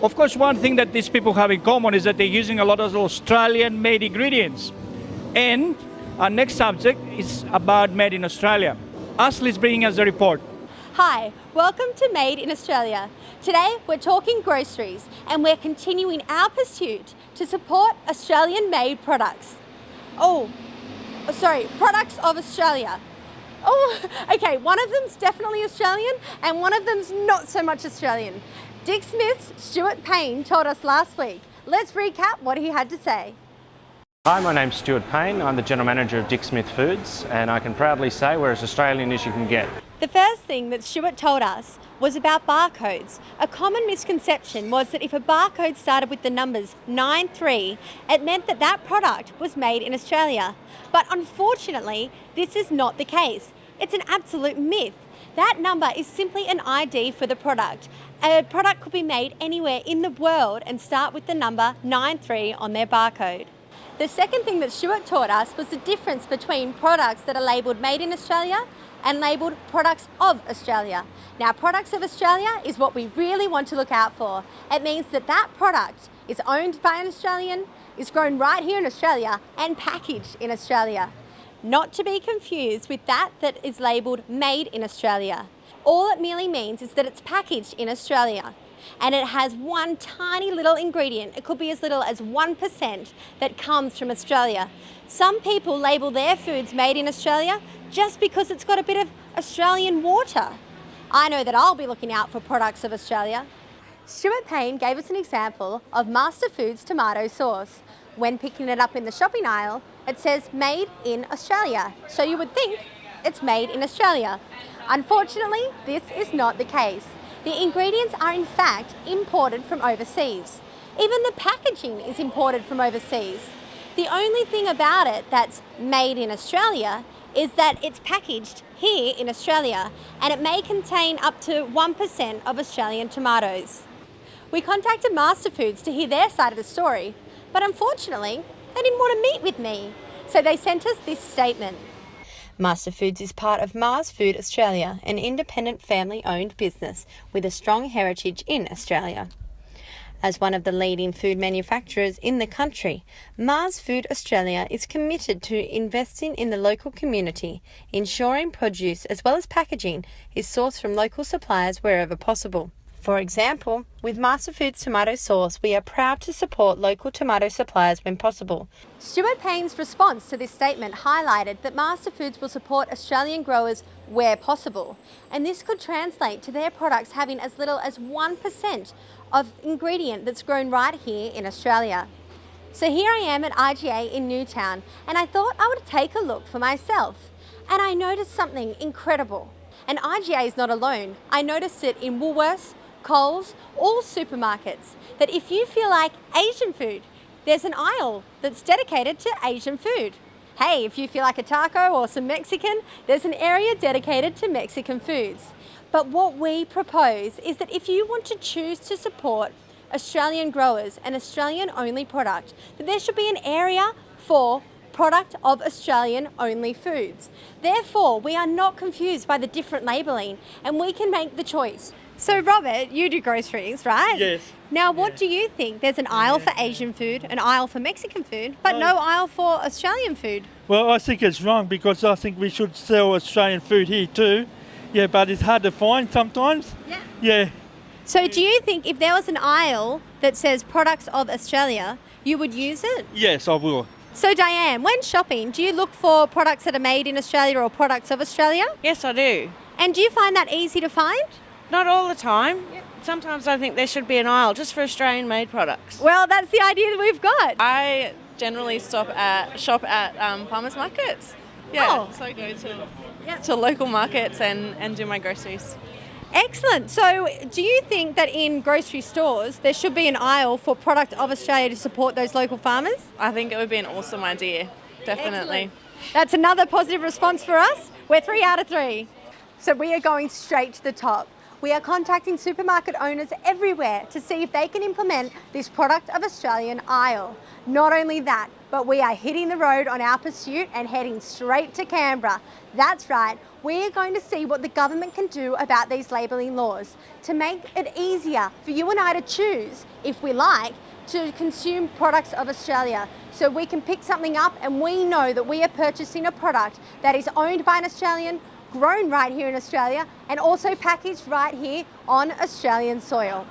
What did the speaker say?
Of course, one thing that these people have in common is that they're using a lot of Australian-made ingredients. And our next subject is about Made in Australia. Aussy is bringing us the report. Hi, welcome to Made in Australia. Today we're talking groceries and we're continuing our pursuit to support Australian-made products. Products of Australia. Okay, one of them's definitely Australian and one of them's not so much Australian. Dick Smith's Stuart Payne told us last week. Let's recap what he had to say. Hi, my name's Stuart Payne. I'm the General Manager of Dick Smith Foods, and I can proudly say we're as Australian as you can get. The first thing that Stuart told us was about barcodes. A common misconception was that if a barcode started with the numbers 93, it meant that that product was made in Australia. But unfortunately, this is not the case. It's an absolute myth. That number is simply an ID for the product. A product could be made anywhere in the world and start with the number 93 on their barcode. The second thing that Stuart taught us was the difference between products that are labelled Made in Australia and labelled Products of Australia. Now, Products of Australia is what we really want to look out for. It means that that product is owned by an Australian, is grown right here in Australia and packaged in Australia. Not to be confused with that is labelled Made in Australia. All it merely means is that it's packaged in Australia and it has one tiny little ingredient, it could be as little as 1%, that comes from Australia. Some people label their foods Made in Australia just because it's got a bit of Australian water. I know that I'll be looking out for Products of Australia. Stuart Payne gave us an example of Master Foods tomato sauce. When picking it up in the shopping aisle, it says Made in Australia, so you would think it's made in Australia. Unfortunately, this is not the case. The ingredients are in fact imported from overseas. Even the packaging is imported from overseas. The only thing about it that's made in Australia is that it's packaged here in Australia and it may contain up to 1% of Australian tomatoes. We contacted Master Foods to hear their side of the story, but unfortunately, they didn't want to meet with me. So they sent us this statement. Master Foods is part of Mars Food Australia, an independent family-owned business with a strong heritage in Australia. As one of the leading food manufacturers in the country, Mars Food Australia is committed to investing in the local community, ensuring produce as well as packaging is sourced from local suppliers wherever possible. For example, with Master Foods tomato sauce, we are proud to support local tomato suppliers when possible. Stuart Payne's response to this statement highlighted that Master Foods will support Australian growers where possible, and this could translate to their products having as little as 1% of ingredient that's grown right here in Australia. So here I am at IGA in Newtown, and I thought I would take a look for myself, and I noticed something incredible. And IGA is not alone. I noticed it in Woolworths, Coles, all supermarkets, that if you feel like Asian food, there's an aisle that's dedicated to Asian food. Hey, if you feel like a taco or some Mexican, there's an area dedicated to Mexican foods. But what we propose is that if you want to choose to support Australian growers and Australian-only product, that there should be an area for Product of Australian-only foods. Therefore, we are not confused by the different labelling and we can make the choice. So Robert, you do groceries, right? Yes. Now what do you think? There's an aisle for Asian food, an aisle for Mexican food, but no aisle for Australian food. Well, I think it's wrong because I think we should sell Australian food here too. Yeah, but it's hard to find sometimes. Yeah. So do you think if there was an aisle that says Products of Australia, you would use it? Yes, I will. So Diane, when shopping, do you look for products that are made in Australia or Products of Australia? Yes, I do. And do you find that easy to find? Not all the time. Sometimes I think there should be an aisle just for Australian-made products. Well, that's the idea that we've got. I generally shop at farmers markets. Yeah, so I go to local markets and do my groceries. Excellent. So do you think that in grocery stores there should be an aisle for Product of Australia to support those local farmers? I think it would be an awesome idea, definitely. Excellent. That's another positive response for us. We're 3 out of 3. So we are going straight to the top. We are contacting supermarket owners everywhere to see if they can implement this Product of Australian aisle. Not only that, but we are hitting the road on our pursuit and heading straight to Canberra. That's right, we're going to see what the government can do about these labelling laws to make it easier for you and I to choose, if we like, to consume products of Australia. So we can pick something up and we know that we are purchasing a product that is owned by an Australian, grown right here in Australia, and also packaged right here on Australian soil.